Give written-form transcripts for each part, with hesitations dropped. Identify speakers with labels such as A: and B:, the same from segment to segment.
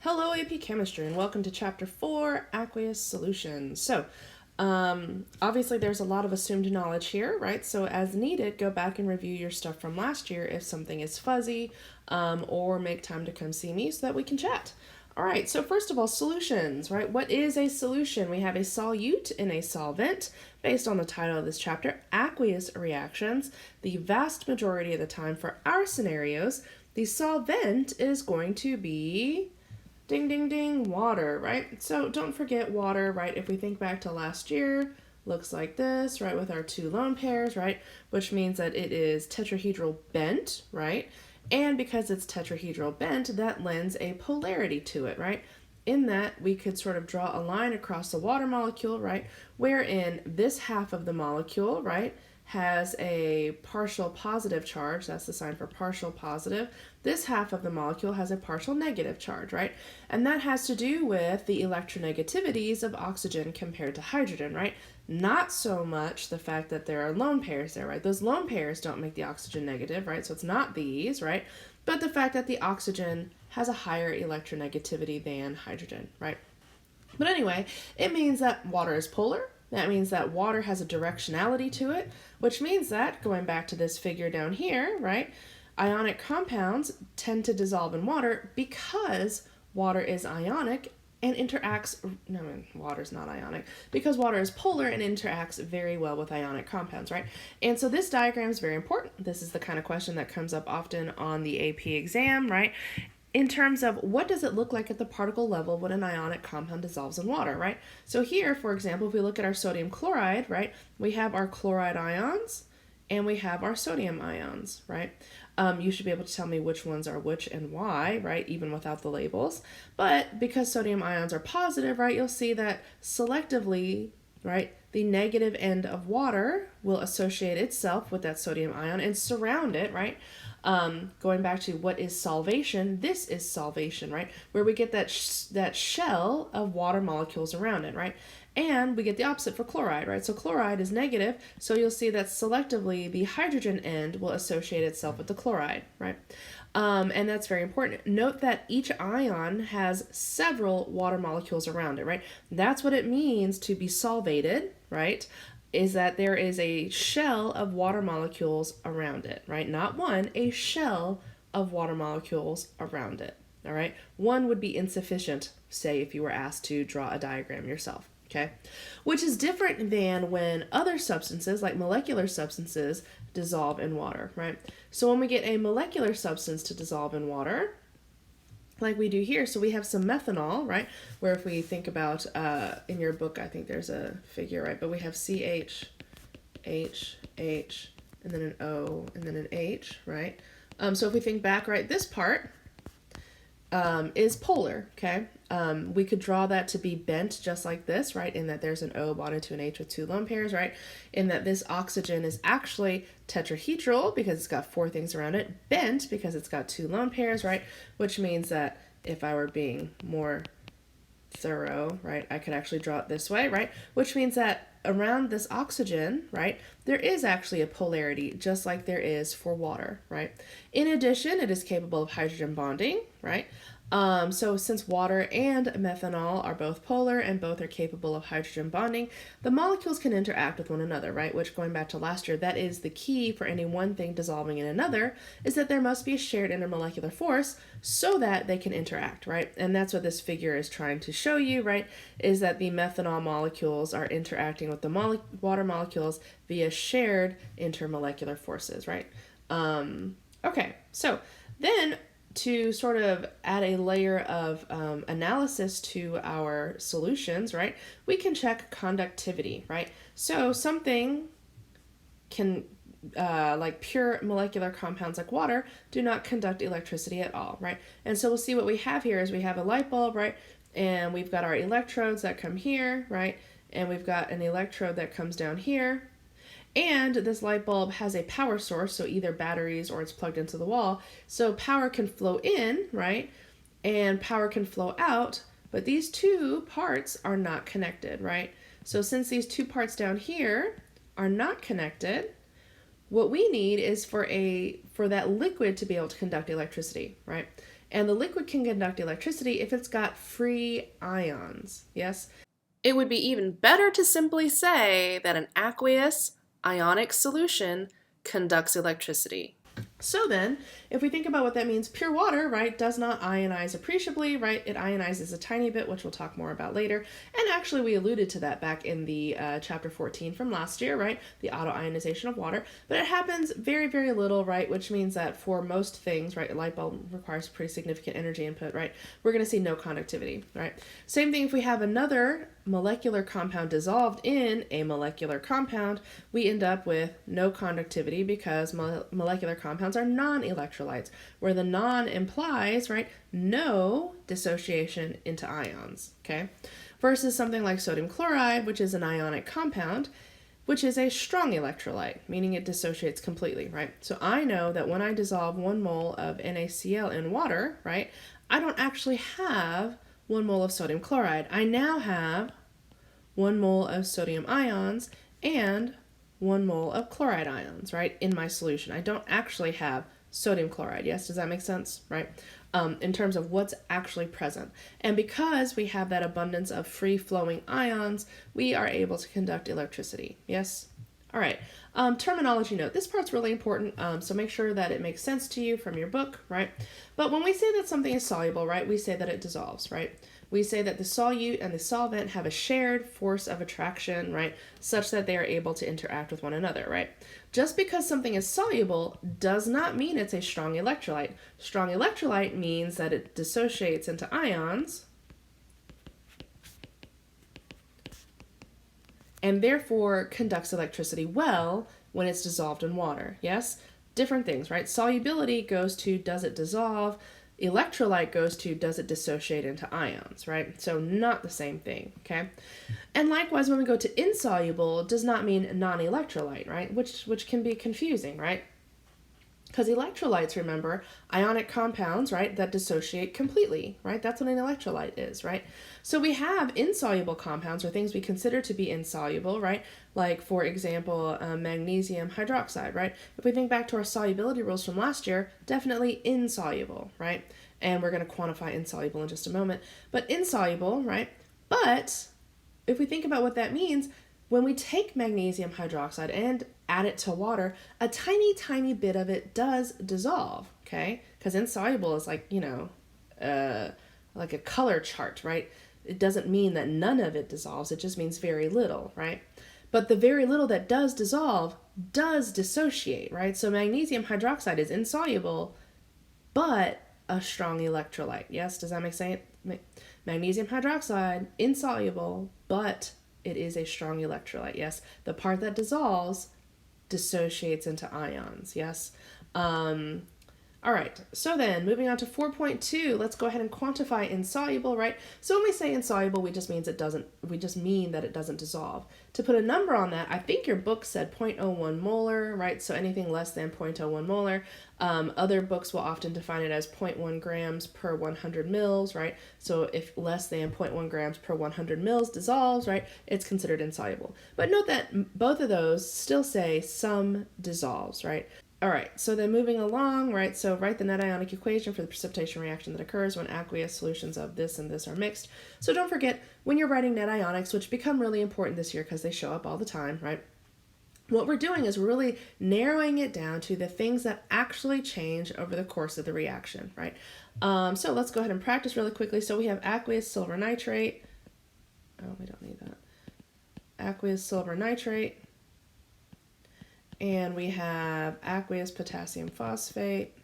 A: Hello AP Chemistry and welcome to Chapter 4, Aqueous Solutions. So, obviously there's a lot of assumed knowledge here, right? So as needed, go back and review your stuff from last year if something is fuzzy, or make time to come see me so that we can chat. All right, so first of all, solutions, right? What is a solution? We have a solute and a solvent. Based on the title of this chapter, aqueous reactions. The vast majority of the time for our scenarios, the solvent is going to be ding, ding, ding, water, right? So don't forget water, right? If we think back to last year, looks like this, right, with our two lone pairs, right? Which means that it is tetrahedral bent, right? And because it's tetrahedral bent, that lends a polarity to it, right? In that, we could sort of draw a line across the water molecule, right? Wherein this half of the molecule, right, has a partial positive charge. That's the sign for partial positive. This half of the molecule has a partial negative charge, right? And that has to do with the electronegativities of oxygen compared to hydrogen, right? Not so much the fact that there are lone pairs there, right? Those lone pairs don't make the oxygen negative, right? So it's not these, right? But the fact that the oxygen has a higher electronegativity than hydrogen, right? But anyway, it means that water is polar. That means that water has a directionality to it, which means that, going back to this figure down here, right, ionic compounds tend to dissolve in water because water is ionic and interacts, no, water's not ionic, because water is polar and interacts very well with ionic compounds, right? And so this diagram is very important. This is the kind of question that comes up often on the AP exam, right? In terms of what does it look like at the particle level when an ionic compound dissolves in water, right? So here, for example, if we look at our sodium chloride, right, we have our chloride ions and we have our sodium ions, right? You should be able to tell me which ones are which and why, right, even without the labels. But because sodium ions are positive, right, you'll see that selectively, right, the negative end of water will associate itself with that sodium ion and surround it, right? Going back to what is solvation, this is solvation, right? Where we get that shell of water molecules around it, right? And we get the opposite for chloride, right? So chloride is negative, so you'll see that selectively the hydrogen end will associate itself with the chloride, right? And that's very important. Note that each ion has several water molecules around it, right? That's what it means to be solvated, right? Is that there is a shell of water molecules around it, right? Not one, a shell of water molecules around it, all right? One would be insufficient, say, if you were asked to draw a diagram yourself, okay? Which is different than when other substances, like molecular substances, dissolve in water, right? So when we get a molecular substance to dissolve in water, like we do here, so we have some methanol, right? Where if we think about, in your book, I think there's a figure, right? But we have CH, H, H, and then an O, and then an H, right? So if we think back, right, this part is polar, okay? We could draw that to be bent just like this, right? In that there's an O bonded to an H with two lone pairs, right? In that this oxygen is actually tetrahedral because it's got four things around it, bent because it's got two lone pairs, right? Which means that if I were being more thorough, right, I could actually draw it this way, right? Which means that around this oxygen, right, there is actually a polarity just like there is for water, right? In addition, it is capable of hydrogen bonding, right? So since water and methanol are both polar and both are capable of hydrogen bonding, the molecules can interact with one another, right? Which, going back to last year, that is the key for any one thing dissolving in another, is that there must be a shared intermolecular force so that they can interact, right? And that's what this figure is trying to show you, right? Is that the methanol molecules are interacting with the water molecules via shared intermolecular forces, right? Okay, so then to sort of add a layer of analysis to our solutions, right, we can check conductivity, right? So something can, like pure molecular compounds like water, do not conduct electricity at all, right? And so we'll see what we have here is we have a light bulb, right? And we've got our electrodes that come here, right? And we've got an electrode that comes down here. And this light bulb has a power source, so either batteries or it's plugged into the wall. So power can flow in, right? And power can flow out, but these two parts are not connected, right? So since these two parts down here are not connected, what we need is for that liquid to be able to conduct electricity, right? And the liquid can conduct electricity if it's got free ions, yes? It would be even better to simply say that an aqueous ionic solution conducts electricity. So then, if we think about what that means, pure water, right, does not ionize appreciably, right? It ionizes a tiny bit, which we'll talk more about later. And actually, we alluded to that back in the chapter 14 from last year, right? The auto-ionization of water. But it happens very, very little, right? Which means that for most things, right, a light bulb requires pretty significant energy input, right? We're going to see no conductivity, right? Same thing if we have another molecular compound dissolved in a molecular compound, we end up with no conductivity because molecular compounds are non-electrolytes, where the non implies, right, no dissociation into ions, okay? Versus something like sodium chloride, which is an ionic compound, which is a strong electrolyte, meaning it dissociates completely, right? So I know that when I dissolve 1 mole of NaCl in water, right, I don't actually have 1 mole of sodium chloride. I now have 1 mole of sodium ions and 1 mole of chloride ions, right, in my solution. I don't actually have sodium chloride. Yes, does that make sense, right? In terms of what's actually present. And because we have that abundance of free-flowing ions, we are able to conduct electricity. Yes? All right. Terminology note. This part's really important, so make sure that it makes sense to you from your book, right? But when we say that something is soluble, right, we say that it dissolves, right? We say that the solute and the solvent have a shared force of attraction, right, such that they are able to interact with one another, right? Just because something is soluble does not mean it's a strong electrolyte. Strong electrolyte means that it dissociates into ions and therefore conducts electricity well when it's dissolved in water, yes? Different things, right? Solubility goes to does it dissolve? Electrolyte goes to does it dissociate into ions, right? So not the same thing, okay? And likewise, when we go to insoluble, it does not mean non-electrolyte, right? Which can be confusing, right? Because electrolytes, remember, ionic compounds, right, that dissociate completely, right? That's what an electrolyte is, right? So we have insoluble compounds, or things we consider to be insoluble, right? Like, for example, magnesium hydroxide, right? If we think back to our solubility rules from last year, definitely insoluble, right? And we're going to quantify insoluble in just a moment. But insoluble, right? But if we think about what that means, when we take magnesium hydroxide and add it to water, a tiny, tiny bit of it does dissolve, okay? Because insoluble is like, like a color chart, right? It doesn't mean that none of it dissolves. It just means very little, right? But the very little that does dissolve does dissociate, right? So magnesium hydroxide is insoluble, but a strong electrolyte. Yes, does that make sense? Magnesium hydroxide, insoluble, but it is a strong electrolyte. Yes, the part that dissolves dissociates into ions. Yes. All right, so then moving on to 4.2, let's go ahead and quantify insoluble, right? So when we say insoluble, we just mean that it doesn't dissolve. To put a number on that, I think your book said 0.01 molar, right? So anything less than 0.01 molar. Other books will often define it as 0.1 grams per 100 mils, right? So if less than 0.1 grams per 100 mils dissolves, right, it's considered insoluble. But note that both of those still say some dissolves, right? All right, so then moving along, right, so write the net ionic equation for the precipitation reaction that occurs when aqueous solutions of this and this are mixed. So don't forget, when you're writing net ionics, which become really important this year because they show up all the time, right, what we're doing is really narrowing it down to the things that actually change over the course of the reaction, right? So let's go ahead and practice really quickly. So we have aqueous silver nitrate. Oh, we don't need that. Aqueous silver nitrate. And we have aqueous potassium phosphate.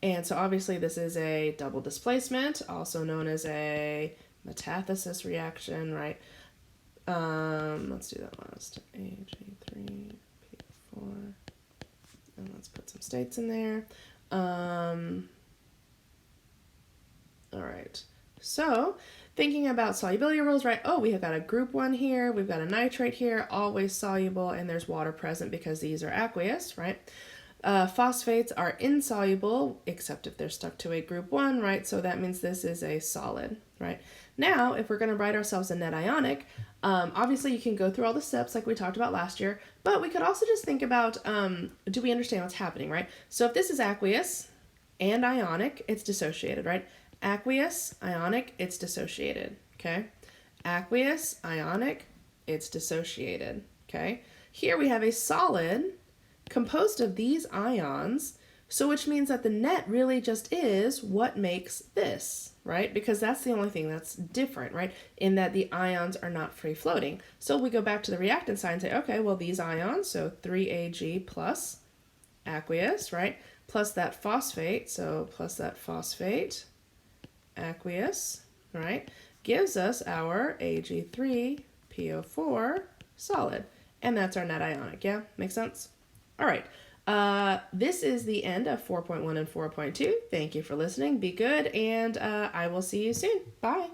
A: And so obviously this is a double displacement, also known as a metathesis reaction, right? Let's do that last. Ag3, P4. And let's put some states in there. All right. So thinking about solubility rules, right? Oh, we have got a group 1 here. We've got a nitrate here, always soluble, and there's water present because these are aqueous, right? Phosphates are insoluble, except if they're stuck to a group 1, right? So that means this is a solid, right? Now, if we're going to write ourselves a net ionic, obviously you can go through all the steps like we talked about last year, but we could also just think about, do we understand what's happening, right? So if this is aqueous, and ionic, it's dissociated, right? Aqueous, ionic, it's dissociated, okay? Aqueous, ionic, it's dissociated, okay? Here we have a solid composed of these ions, so which means that the net really just is what makes this, right? Because that's the only thing that's different, right? In that the ions are not free floating. So we go back to the reactant side and say, okay, well these ions, so 3Ag plus aqueous, right? Plus that phosphate, so plus that phosphate, aqueous, right? Gives us our Ag3PO4 solid. And that's our net ionic, yeah? Makes sense? All right. This is the end of 4.1 and 4.2. Thank you for listening. Be good, and I will see you soon. Bye.